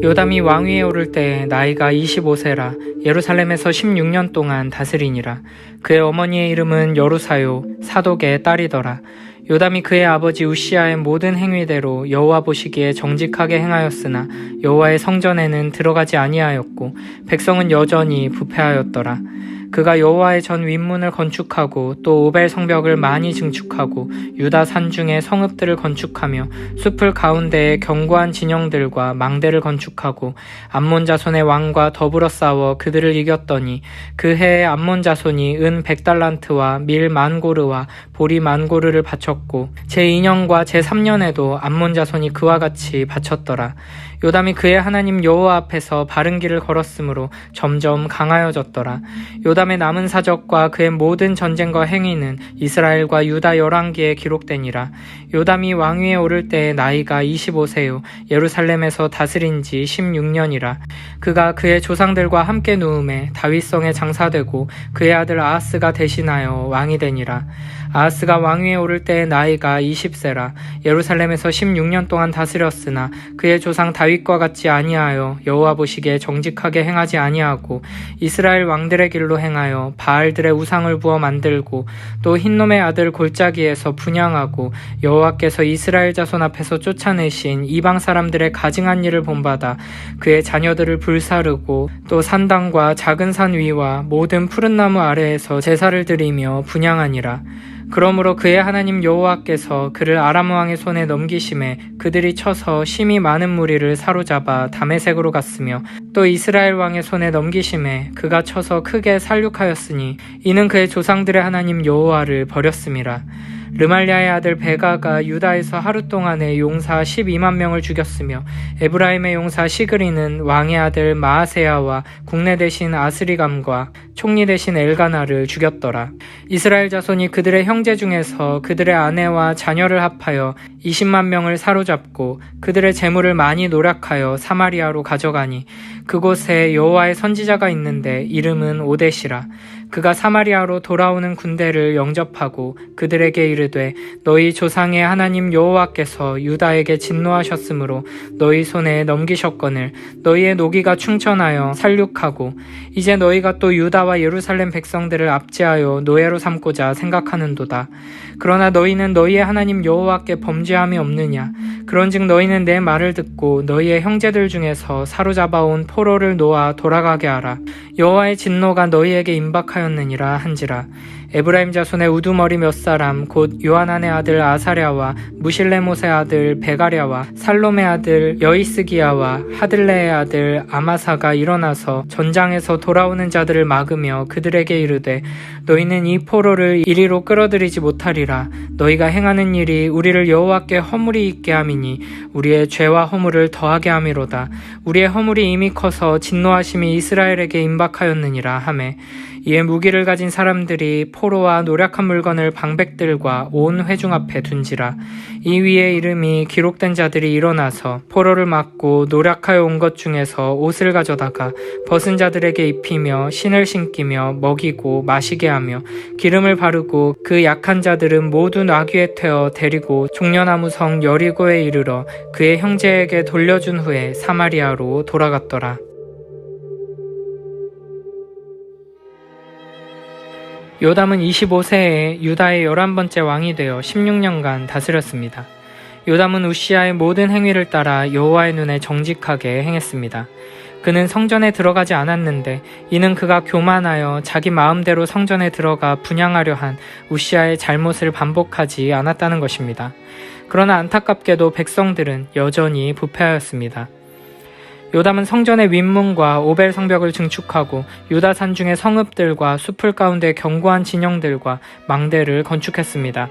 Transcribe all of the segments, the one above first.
요담이 왕위에 오를 때에 나이가 25세라 예루살렘에서 16년 동안 다스리니라. 그의 어머니의 이름은 여루사요 사독의 딸이더라. 요담이 그의 아버지 우시아의 모든 행위대로 여호와 보시기에 정직하게 행하였으나 여호와의 성전에는 들어가지 아니하였고 백성은 여전히 부패하였더라. 그가 여호와의 전 윗문을 건축하고 또 오벨 성벽을 많이 증축하고 유다 산중에 성읍들을 건축하며 숲을 가운데에 견고한 진영들과 망대를 건축하고 암몬 자손의 왕과 더불어 싸워 그들을 이겼더니 그 해에 암몬 자손이 은 100달란트와 밀 만고르와 보리 만고르를 바쳤고 제2년과 제3년에도 암몬 자손이 그와 같이 바쳤더라. 요담이 그의 하나님 여호와 앞에서 바른 길을 걸었으므로 점점 강하여졌더라. 요담의 남은 사적과 그의 모든 전쟁과 행위는 이스라엘과 유다 열왕기에 기록되니라. 요담이 왕위에 오를 때의 나이가 25세요 예루살렘에서 다스린 지 16년이라. 그가 그의 조상들과 함께 누움에 다윗성에 장사되고 그의 아들 아하스가 대신하여 왕이 되니라. 아하스가 왕위에 오를 때의 나이가 20세라. 예루살렘에서 16년 동안 다스렸으나 그의 조상 다윗과 같지 아니하여 여호와 보시기에 정직하게 행하지 아니하고 이스라엘 왕들의 길로 행하여 바알들의 우상을 부어 만들고 또 흰놈의 아들 골짜기에서 분향하고 여호와께서 이스라엘 자손 앞에서 쫓아내신 이방 사람들의 가증한 일을 본받아 그의 자녀들을 불사르고 또 산당과 작은 산 위와 모든 푸른 나무 아래에서 제사를 드리며 분향하니라. 그러므로 그의 하나님 여호와께서 그를 아람 왕의 손에 넘기심에 그들이 쳐서 심히 많은 무리를 사로잡아 다메섹으로 갔으며 또 이스라엘 왕의 손에 넘기심에 그가 쳐서 크게 살육하였으니 이는 그의 조상들의 하나님 여호와를 버렸음이라. 르말랴의 아들 베가가 유다에서 하루 동안에 용사 12만 명을 죽였으며 에브라임의 용사 시그리는 왕의 아들 마아세야와 국내 대신 아스리감과 총리 대신 엘가나를 죽였더라. 이스라엘 자손이 그들의 형제 중에서 그들의 아내와 자녀를 합하여 20만 명을 사로잡고 그들의 재물을 많이 노략하여 사마리아로 가져가니 그곳에 여호와의 선지자가 있는데 이름은 오뎃이라. 그가 사마리아로 돌아오는 군대를 영접하고 그들에게 이르되 너희 조상의 하나님 여호와께서 유다에게 진노하셨으므로 너희 손에 넘기셨거늘 너희의 노기가 충천하여 살육하고 이제 너희가 또 유다와 예루살렘 백성들을 압제하여 노예로 삼고자 생각하는도다. 그러나 너희는 너희의 하나님 여호와께 범죄함이 없느냐? 그런즉 너희는 내 말을 듣고 너희의 형제들 중에서 사로잡아온 포로를 놓아 돌아가게 하라. 여호와의 진노가 너희에게 임박하였느니라 한지라. 에브라임 자손의 우두머리 몇 사람 곧 요하난의 아들 아사랴와 무실레못의 아들 베가랴와 살롬의 아들 여이스기야와 하들레의 아들 아마사가 일어나서 전장에서 돌아오는 자들을 막으며 그들에게 이르되 너희는 이 포로를 이리로 끌어들이지 못하리라. 너희가 행하는 일이 우리를 여호와께 허물이 있게 함이니 우리의 죄와 허물을 더하게 함이로다. 우리의 허물이 이미 커서 진노하심이 이스라엘에게 임박하였느니라 하매 이에 무기를 가진 사람들이 포로와 노략한 물건을 방백들과 온 회중 앞에 둔지라. 이 위에 이름이 기록된 자들이 일어나서 포로를 막고 노략하여 온 것 중에서 옷을 가져다가 벗은 자들에게 입히며 신을 신기며 먹이고 마시게 하며 기름을 바르고 그 약한 자들은 모두 나귀에 태워 데리고 종려나무 성 여리고에 이르러 그의 형제에게 돌려준 후에 사마리아로 돌아갔더라. 요담은 25세에 유다의 11번째 왕이 되어 16년간 다스렸습니다. 요담은 우시아의 모든 행위를 따라 여호와의 눈에 정직하게 행했습니다. 그는 성전에 들어가지 않았는데 이는 그가 교만하여 자기 마음대로 성전에 들어가 분향하려 한 우시아의 잘못을 반복하지 않았다는 것입니다. 그러나 안타깝게도 백성들은 여전히 부패하였습니다. 요담은 성전의 윗문과 오벨 성벽을 증축하고 유다 산중의 성읍들과 숲을 가운데 견고한 진영들과 망대를 건축했습니다.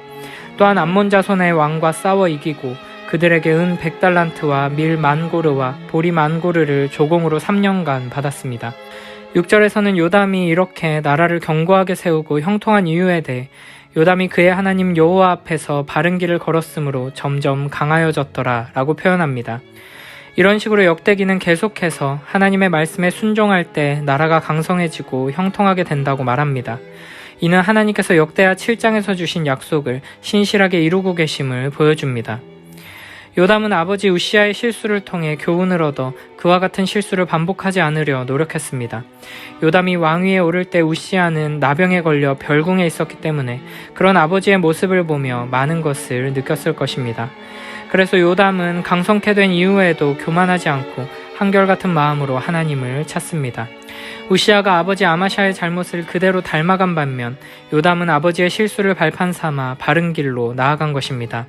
또한 암몬 자손의 왕과 싸워 이기고 그들에게 은 100달란트와 밀 만고르와 보리 만고르를 조공으로 3년간 받았습니다. 6절에서는 요담이 이렇게 나라를 견고하게 세우고 형통한 이유에 대해 요담이 그의 하나님 여호와 앞에서 바른 길을 걸었으므로 점점 강하여졌더라 라고 표현합니다. 이런 식으로 역대기는 계속해서 하나님의 말씀에 순종할 때 나라가 강성해지고 형통하게 된다고 말합니다. 이는 하나님께서 역대하 7장에서 주신 약속을 신실하게 이루고 계심을 보여줍니다. 요담은 아버지 우시아의 실수를 통해 교훈을 얻어 그와 같은 실수를 반복하지 않으려 노력했습니다. 요담이 왕위에 오를 때 우시아는 나병에 걸려 별궁에 있었기 때문에 그런 아버지의 모습을 보며 많은 것을 느꼈을 것입니다. 그래서 요담은 강성케 된 이후에도 교만하지 않고 한결같은 마음으로 하나님을 찾습니다. 우시아가 아버지 아마샤의 잘못을 그대로 닮아간 반면 요담은 아버지의 실수를 발판 삼아 바른 길로 나아간 것입니다.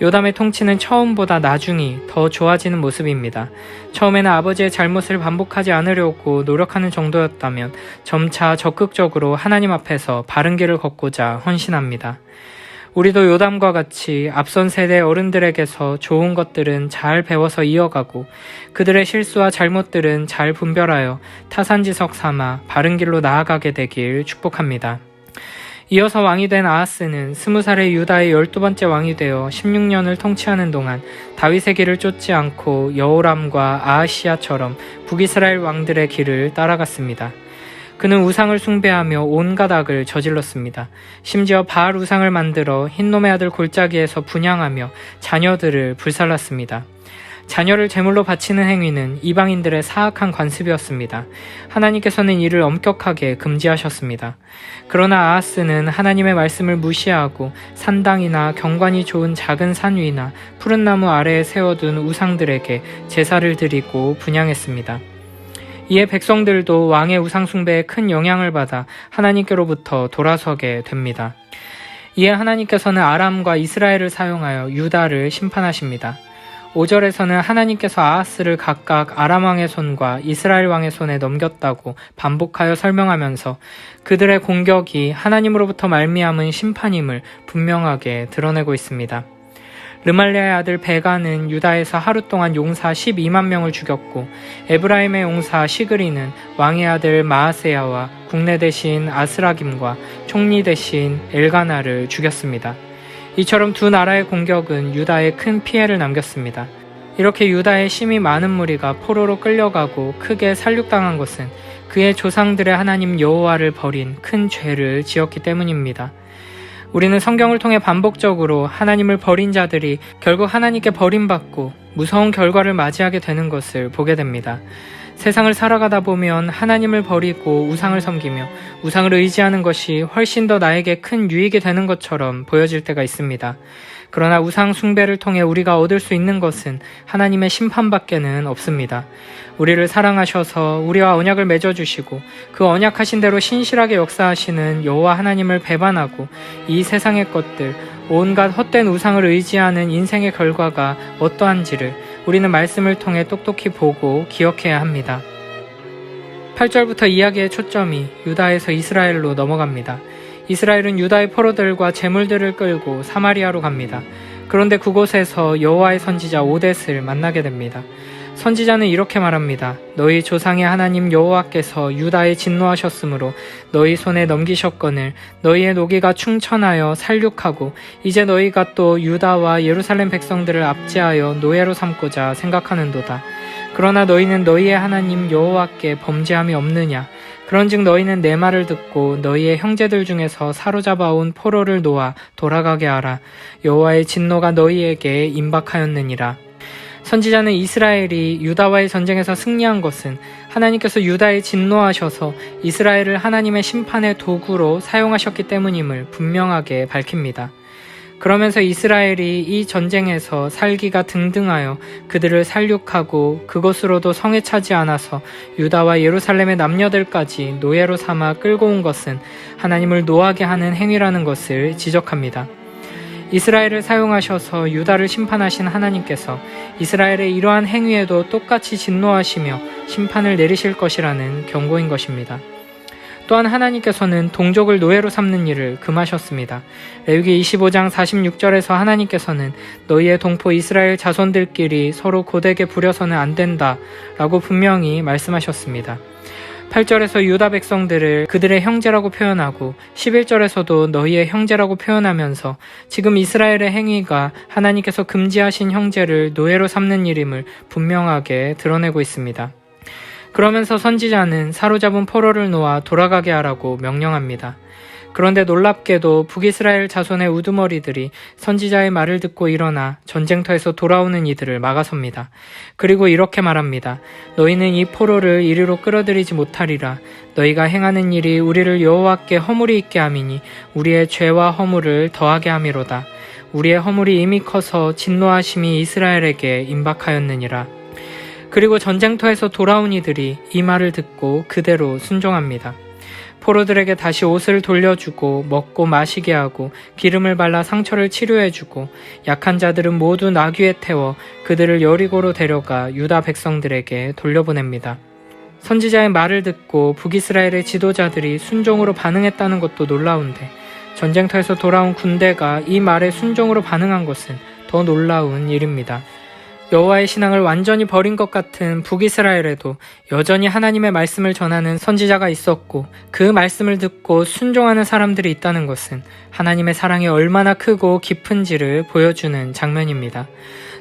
요담의 통치는 처음보다 나중이 더 좋아지는 모습입니다. 처음에는 아버지의 잘못을 반복하지 않으려고 노력하는 정도였다면 점차 적극적으로 하나님 앞에서 바른 길을 걷고자 헌신합니다. 우리도 요담과 같이 앞선 세대 어른들에게서 좋은 것들은 잘 배워서 이어가고 그들의 실수와 잘못들은 잘 분별하여 타산지석 삼아 바른 길로 나아가게 되길 축복합니다. 이어서 왕이 된 아하스는 20살의 유다의 12번째 왕이 되어 16년을 통치하는 동안 다윗의 길을 쫓지 않고 여호람과 아하시야처럼 북이스라엘 왕들의 길을 따라갔습니다. 그는 우상을 숭배하며 온갖 악을 저질렀습니다. 심지어 바알 우상을 만들어 흰놈의 아들 골짜기에서 분향하며 자녀들을 불살랐습니다. 자녀를 제물로 바치는 행위는 이방인들의 사악한 관습이었습니다. 하나님께서는 이를 엄격하게 금지하셨습니다. 그러나 아하스는 하나님의 말씀을 무시하고 산당이나 경관이 좋은 작은 산 위나 푸른 나무 아래에 세워둔 우상들에게 제사를 드리고 분향했습니다. 이에 백성들도 왕의 우상 숭배에 큰 영향을 받아 하나님께로부터 돌아서게 됩니다. 이에 하나님께서는 아람과 이스라엘을 사용하여 유다를 심판하십니다. 5절에서는 하나님께서 아하스를 각각 아람 왕의 손과 이스라엘 왕의 손에 넘겼다고 반복하여 설명하면서 그들의 공격이 하나님으로부터 말미암은 심판임을 분명하게 드러내고 있습니다. 르말리아의 아들 베가는 유다에서 하루 동안 용사 12만 명을 죽였고 에브라임의 용사 시그리는 왕의 아들 마아세야와 국내 대신 아스라김과 총리 대신 엘가나를 죽였습니다. 이처럼 두 나라의 공격은 유다에 큰 피해를 남겼습니다. 이렇게 유다의 심히 많은 무리가 포로로 끌려가고 크게 살육당한 것은 그의 조상들의 하나님 여호와를 버린 큰 죄를 지었기 때문입니다. 우리는 성경을 통해 반복적으로 하나님을 버린 자들이 결국 하나님께 버림받고 무서운 결과를 맞이하게 되는 것을 보게 됩니다. 세상을 살아가다 보면 하나님을 버리고 우상을 섬기며 우상을 의지하는 것이 훨씬 더 나에게 큰 유익이 되는 것처럼 보여질 때가 있습니다. 그러나 우상 숭배를 통해 우리가 얻을 수 있는 것은 하나님의 심판밖에는 없습니다. 우리를 사랑하셔서 우리와 언약을 맺어주시고 그 언약하신 대로 신실하게 역사하시는 여호와 하나님을 배반하고 이 세상의 것들, 온갖 헛된 우상을 의지하는 인생의 결과가 어떠한지를 우리는 말씀을 통해 똑똑히 보고 기억해야 합니다. 8절부터 이야기의 초점이 유다에서 이스라엘로 넘어갑니다. 이스라엘은 유다의 포로들과 재물들을 끌고 사마리아로 갑니다. 그런데 그곳에서 여호와의 선지자 오뎃을 만나게 됩니다. 선지자는 이렇게 말합니다. 너희 조상의 하나님 여호와께서 유다에 진노하셨으므로 너희 손에 넘기셨거늘 너희의 노기가 충천하여 살육하고 이제 너희가 또 유다와 예루살렘 백성들을 압제하여 노예로 삼고자 생각하는도다. 그러나 너희는 너희의 하나님 여호와께 범죄함이 없느냐? 그런즉 너희는 내 말을 듣고 너희의 형제들 중에서 사로잡아온 포로를 놓아 돌아가게 하라. 여호와의 진노가 너희에게 임박하였느니라. 선지자는 이스라엘이 유다와의 전쟁에서 승리한 것은 하나님께서 유다에 진노하셔서 이스라엘을 하나님의 심판의 도구로 사용하셨기 때문임을 분명하게 밝힙니다. 그러면서 이스라엘이 이 전쟁에서 살기가 등등하여 그들을 살육하고 그것으로도 성에 차지 않아서 유다와 예루살렘의 남녀들까지 노예로 삼아 끌고 온 것은 하나님을 노하게 하는 행위라는 것을 지적합니다. 이스라엘을 사용하셔서 유다를 심판하신 하나님께서 이스라엘의 이러한 행위에도 똑같이 진노하시며 심판을 내리실 것이라는 경고인 것입니다. 또한 하나님께서는 동족을 노예로 삼는 일을 금하셨습니다. 레위기 25장 46절에서 하나님께서는 너희의 동포 이스라엘 자손들끼리 서로 고되게 부려서는 안 된다 라고 분명히 말씀하셨습니다. 8절에서 유다 백성들을 그들의 형제라고 표현하고 11절에서도 너희의 형제라고 표현하면서 지금 이스라엘의 행위가 하나님께서 금지하신 형제를 노예로 삼는 일임을 분명하게 드러내고 있습니다. 그러면서 선지자는 사로잡은 포로를 놓아 돌아가게 하라고 명령합니다. 그런데 놀랍게도 북이스라엘 자손의 우두머리들이 선지자의 말을 듣고 일어나 전쟁터에서 돌아오는 이들을 막아섭니다. 그리고 이렇게 말합니다. 너희는 이 포로를 이리로 끌어들이지 못하리라. 너희가 행하는 일이 우리를 여호와께 허물이 있게 함이니 우리의 죄와 허물을 더하게 함이로다. 우리의 허물이 이미 커서 진노하심이 이스라엘에게 임박하였느니라. 그리고 전쟁터에서 돌아온 이들이 이 말을 듣고 그대로 순종합니다. 포로들에게 다시 옷을 돌려주고 먹고 마시게 하고 기름을 발라 상처를 치료해주고 약한 자들은 모두 나귀에 태워 그들을 여리고로 데려가 유다 백성들에게 돌려보냅니다. 선지자의 말을 듣고 북이스라엘의 지도자들이 순종으로 반응했다는 것도 놀라운데 전쟁터에서 돌아온 군대가 이 말에 순종으로 반응한 것은 더 놀라운 일입니다. 여호와의 신앙을 완전히 버린 것 같은 북이스라엘에도 여전히 하나님의 말씀을 전하는 선지자가 있었고 그 말씀을 듣고 순종하는 사람들이 있다는 것은 하나님의 사랑이 얼마나 크고 깊은지를 보여주는 장면입니다.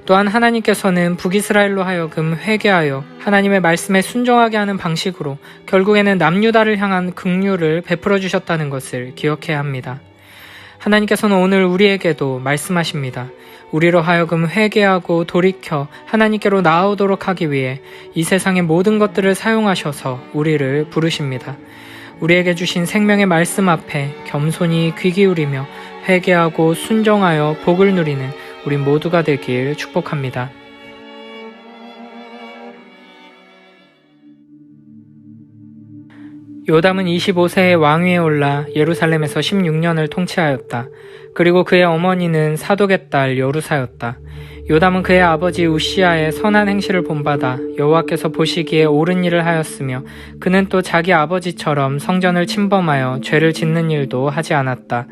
또한 하나님께서는 북이스라엘로 하여금 회개하여 하나님의 말씀에 순종하게 하는 방식으로 결국에는 남유다를 향한 긍휼을 베풀어 주셨다는 것을 기억해야 합니다. 하나님께서는 오늘 우리에게도 말씀하십니다. 우리로 하여금 회개하고 돌이켜 하나님께로 나아오도록 하기 위해 이 세상의 모든 것들을 사용하셔서 우리를 부르십니다. 우리에게 주신 생명의 말씀 앞에 겸손히 귀 기울이며 회개하고 순종하여 복을 누리는 우리 모두가 되길 축복합니다. 요담은 25세에 왕위에 올라 예루살렘에서 16년을 통치하였다. 그리고 그의 어머니는 사독의 딸 여루사였다. 요담은 그의 아버지 우시아의 선한 행실을 본받아 여호와께서 보시기에 옳은 일을 하였으며 그는 또 자기 아버지처럼 성전을 침범하여 죄를 짓는 일도 하지 않았다.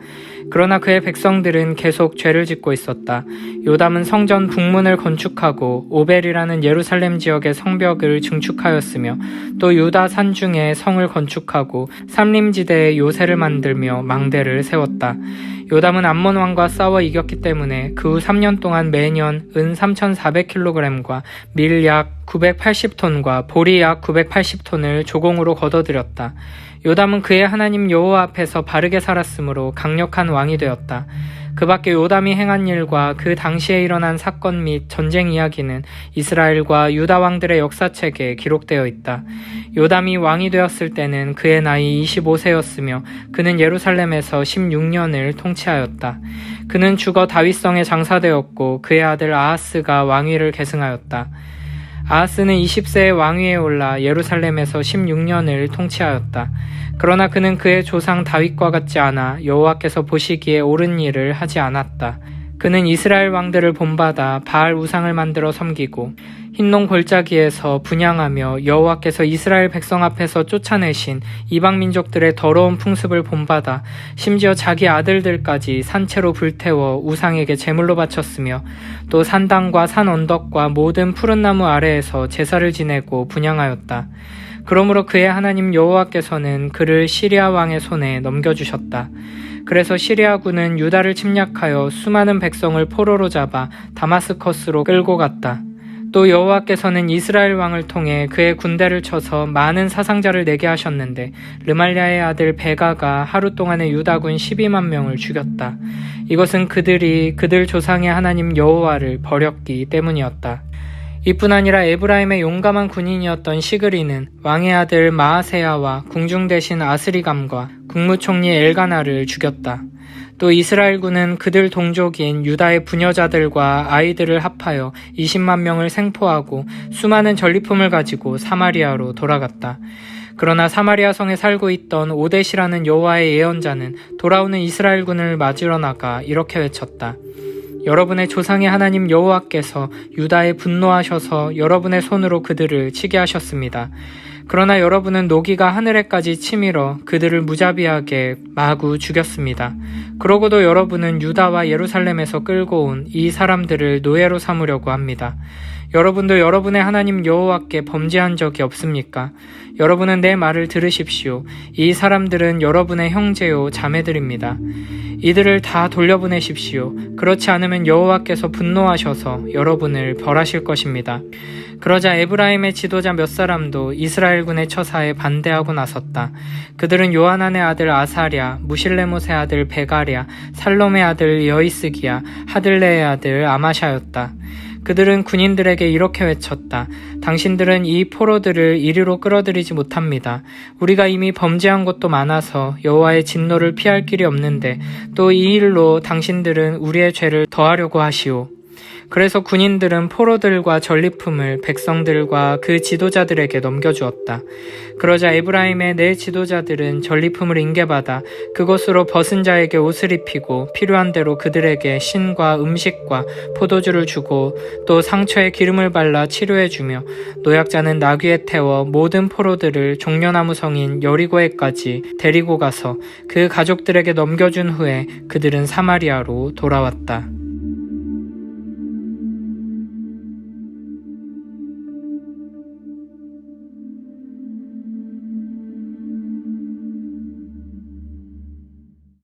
그러나 그의 백성들은 계속 죄를 짓고 있었다. 요담은 성전 북문을 건축하고 오벨이라는 예루살렘 지역의 성벽을 증축하였으며 또 유다 산중에 성을 건축하고 삼림지대에 요새를 만들며 망대를 세웠다. 요담은 암몬 왕과 싸워 이겼기 때문에 그 후 3년 동안 매년 은 3,400kg과 밀 약 980톤과 보리 약 980톤을 조공으로 거둬들였다. 요담은 그의 하나님 여호와 앞에서 바르게 살았으므로 강력한 왕이 되었다. 그 밖에 요담이 행한 일과 그 당시에 일어난 사건 및 전쟁 이야기는 이스라엘과 유다 왕들의 역사책에 기록되어 있다. 요담이 왕이 되었을 때는 그의 나이 25세였으며 그는 예루살렘에서 16년을 통치하였다. 그는 죽어 다윗성에 장사되었고 그의 아들 아하스가 왕위를 계승하였다. 아하스는 20세에 왕위에 올라 예루살렘에서 16년을 통치하였다. 그러나 그는 그의 조상 다윗과 같지 않아 여호와께서 보시기에 옳은 일을 하지 않았다. 그는 이스라엘 왕들을 본받아 바알 우상을 만들어 섬기고 흰농 골짜기에서 분향하며 여호와께서 이스라엘 백성 앞에서 쫓아내신 이방 민족들의 더러운 풍습을 본받아 심지어 자기 아들들까지 산채로 불태워 우상에게 제물로 바쳤으며 또 산당과 산 언덕과 모든 푸른 나무 아래에서 제사를 지내고 분향하였다. 그러므로 그의 하나님 여호와께서는 그를 시리아 왕의 손에 넘겨주셨다. 그래서 시리아군은 유다를 침략하여 수많은 백성을 포로로 잡아 다마스커스로 끌고 갔다. 또 여호와께서는 이스라엘 왕을 통해 그의 군대를 쳐서 많은 사상자를 내게 하셨는데 르말랴의 아들 베가가 하루 동안에 유다군 12만 명을 죽였다. 이것은 그들이 그들 조상의 하나님 여호와를 버렸기 때문이었다. 이뿐 아니라 에브라임의 용감한 군인이었던 시그리는 왕의 아들 마아세야와 궁중 대신 아스리감과 국무총리 엘가나를 죽였다. 또 이스라엘군은 그들 동족인 유다의 부녀자들과 아이들을 합하여 20만 명을 생포하고 수많은 전리품을 가지고 사마리아로 돌아갔다. 그러나 사마리아 성에 살고 있던 오뎃이라는 여호와의 예언자는 돌아오는 이스라엘군을 맞으러 나가 이렇게 외쳤다. 여러분의 조상의 하나님 여호와께서 유다에 분노하셔서 여러분의 손으로 그들을 치게 하셨습니다. 그러나 여러분은 노기가 하늘에까지 치밀어 그들을 무자비하게 마구 죽였습니다. 그러고도 여러분은 유다와 예루살렘에서 끌고 온 이 사람들을 노예로 삼으려고 합니다. 여러분도 여러분의 하나님 여호와께 범죄한 적이 없습니까? 여러분은 내 말을 들으십시오. 이 사람들은 여러분의 형제요 자매들입니다. 이들을 다 돌려보내십시오. 그렇지 않으면 여호와께서 분노하셔서 여러분을 벌하실 것입니다. 그러자 에브라임의 지도자 몇 사람도 이스라엘군의 처사에 반대하고 나섰다. 그들은 요하난의 아들 아사랴, 무실레못의 아들 베가랴, 살롬의 아들 여이스기야, 하들레의 아들 아마샤였다. 그들은 군인들에게 이렇게 외쳤다. 당신들은 이 포로들을 이리로 끌어들이지 못합니다. 우리가 이미 범죄한 것도 많아서 여호와의 진노를 피할 길이 없는데 또 이 일로 당신들은 우리의 죄를 더하려고 하시오. 그래서 군인들은 포로들과 전리품을 백성들과 그 지도자들에게 넘겨주었다. 그러자 에브라임의 네 지도자들은 전리품을 인계받아 그것으로 벗은 자에게 옷을 입히고 필요한 대로 그들에게 신과 음식과 포도주를 주고 또 상처에 기름을 발라 치료해주며 노약자는 나귀에 태워 모든 포로들을 종려나무 성인 여리고에까지 데리고 가서 그 가족들에게 넘겨준 후에 그들은 사마리아로 돌아왔다.